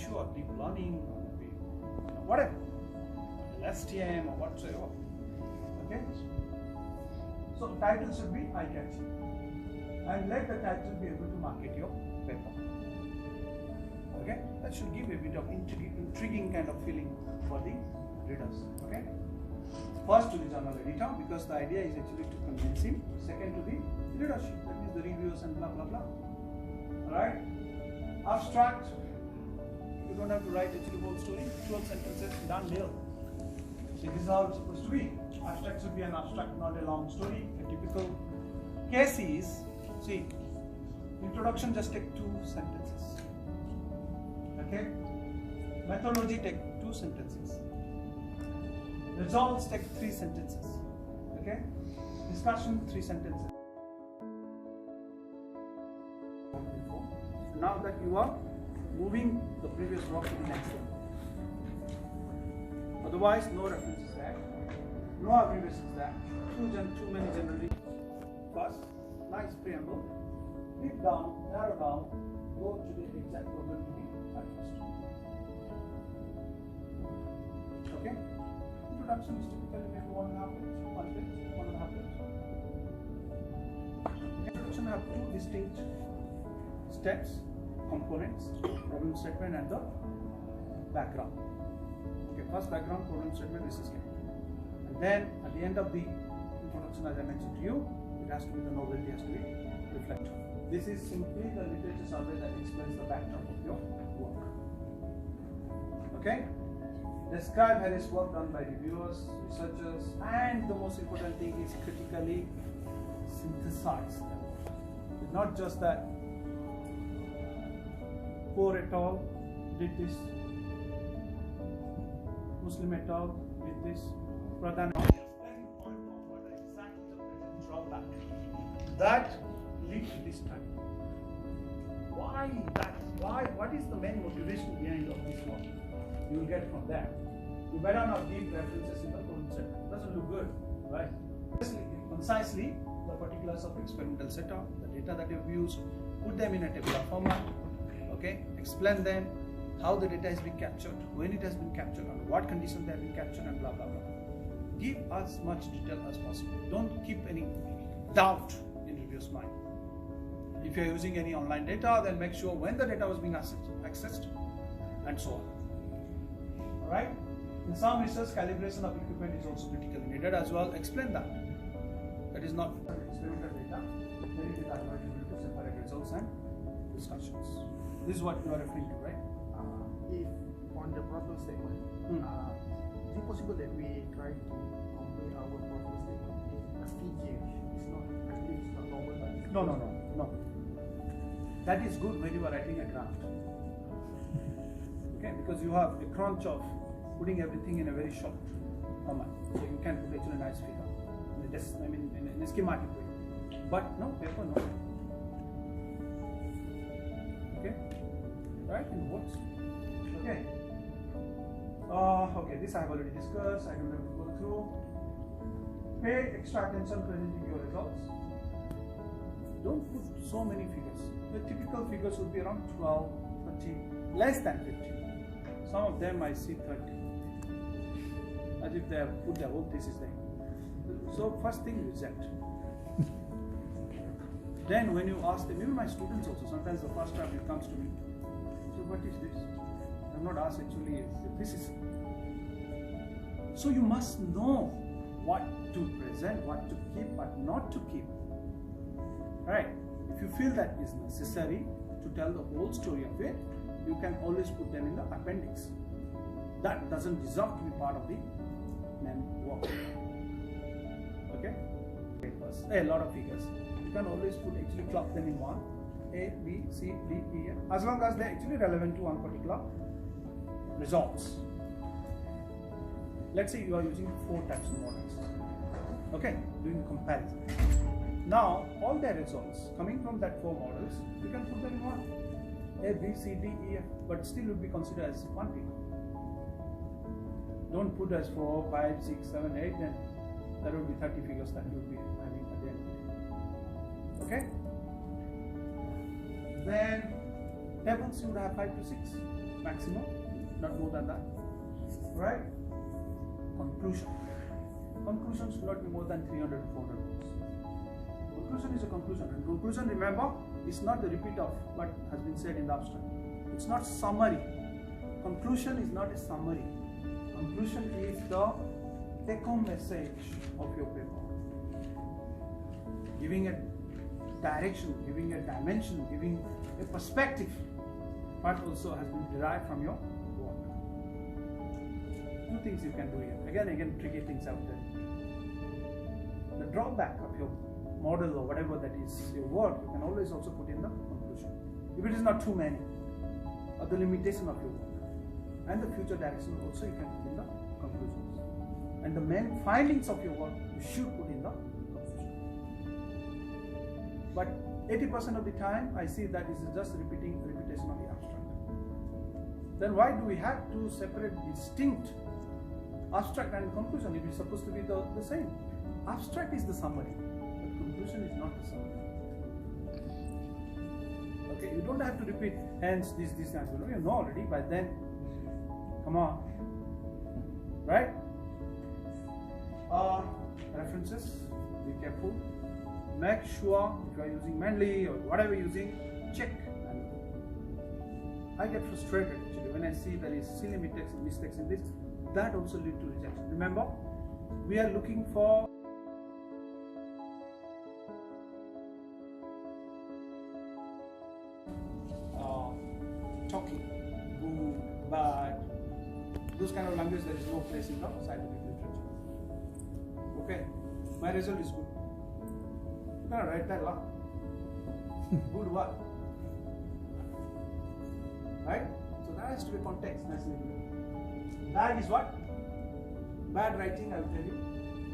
issue or deep learning or maybe whatever, STM or whatsoever. Okay. So title should be eye-catching, and let the title be able to market your paper. Okay, that should give a bit of intriguing kind of feeling for the readers. Okay, first to the journal editor, because the idea is actually to convince him. Second to the readership, that means the reviewers and blah blah blah. Alright, abstract. You don't have to write actually whole story. 12 sentences, done deal. So this is how it's supposed to be. Abstract should be an abstract, not a long story. A typical case is, see, introduction just take 2 sentences. Okay, methodology take 2 sentences. Results take 3 sentences. Okay, discussion 3 sentences. Now that you are moving the previous work to the next one. Otherwise, no references there, no abbreviations there. Too many generally. First, nice preamble. Deep down, narrow down, go to the exact problem to be addressed. Okay? Introduction is typically maybe 1.5 page, 1 page, 1.5 page. Introduction have 2 distinct steps, components, problem statement and the background. Okay, first background, problem statement, this is given. And then at the end of the introduction, as I mentioned to you, it has to be the novelty, has to be reflected. This is simply the literature survey that explains the backdrop of your work. Okay? Describe various work done by reviewers, researchers, and the most important thing is critically synthesize them. It's not just that Kaur et al. Did this, Muslim et al. Did this, Pradhan drawback that leads to this time. Why that? Why? What is the main motivation behind of this work? You will get from there. You better not give references in the problem set. Doesn't look good, right? Concisely, the particulars of experimental setup, the data that you've used, put them in a tabular format. Okay, explain them, how the data has been captured, when it has been captured, under what conditions they have been captured, and blah blah blah. Give as much detail as possible. Don't keep any doubt in reviewer's mind. If you are using any online data, then make sure when the data was being accessed, and so on. Alright? In some research, calibration of equipment is also critically needed as well. Explain that. That is not experimental data. Very data able to separate results and discussions. This is what you are referring to, right? If on the problem statement, is it possible that we try to complete our problem statement in a figure? It's not, at least not normal, but No. That is good when you are writing a draft. Okay, because you have a crunch of putting everything in a very short format, so you can put actually a nice figure in a schematic way. But no, paper no. Okay, right, and works. Okay. Okay, this I have already discussed. I don't have to go through. Pay extra attention presenting your results. Don't put so many figures. The typical figures would be around 12, 30, less than 50. Some of them I see 30. As if they have put their whole thesis there. So first thing, reject. Then when you ask them, even my students also, sometimes the first time it comes to me, so what is this? I'm not asked actually, this is. So you must know what to present, what to keep, what not to keep. Right? If you feel that is necessary to tell the whole story of it, you can always put them in the appendix. That doesn't deserve to be part of the main work. Okay? Papers, a lot of figures. You can always actually club them in one. A, B, C, D, E, F. As long as they're actually relevant to one particular results. Let's say you are using 4 types of models. Okay? Doing comparison. Now, all their results coming from that 4 models, you can put them in one. A, B, C, D, E, F, but still would be considered as one figure. Don't put as 4, 5, 6, 7, 8, then that would be 30 figures that you would be having at the end. Okay? Then tables you would have 5 to 6. maximum, not more than that. Right? Conclusion. Conclusion should not be more than 300 to 400 words. Conclusion is a conclusion, and conclusion, remember, is not the repeat of what has been said in the abstract. It's not summary. Conclusion is not a summary. Conclusion is the take-home message of your paper, giving a direction, giving a dimension, giving a perspective, but also has been derived from your work. Two things you can do here. Again, tricky things out there. The drawback of your model or whatever that is your work, you can always also put in the conclusion. If it is not too many, or the limitation of your work. And the future direction also you can put in the conclusions. And the main findings of your work you should put in the conclusion. But 80% of the time I see that this is just repetition of the abstract. Then why do we have to separate distinct abstract and conclusion if it's supposed to be the same? Abstract is the summary, but conclusion is not the summary. Okay, you don't have to repeat hence this and so. You know already, but then come on, right? References, be careful. Make sure if you are using Manly or whatever you're using, check. And I get frustrated actually when I see there is silly mistakes in this. That also lead to rejection. Remember, we are looking for talking, good, bad, those kind of language. There is no place in the scientific literature. Okay, my result is good. You cannot write that long. Good what? Right? So that has to be context. Bad is what? Bad writing, I will tell you.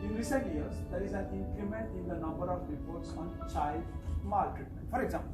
In recent years, there is an increment in the number of reports on child maltreatment. For example,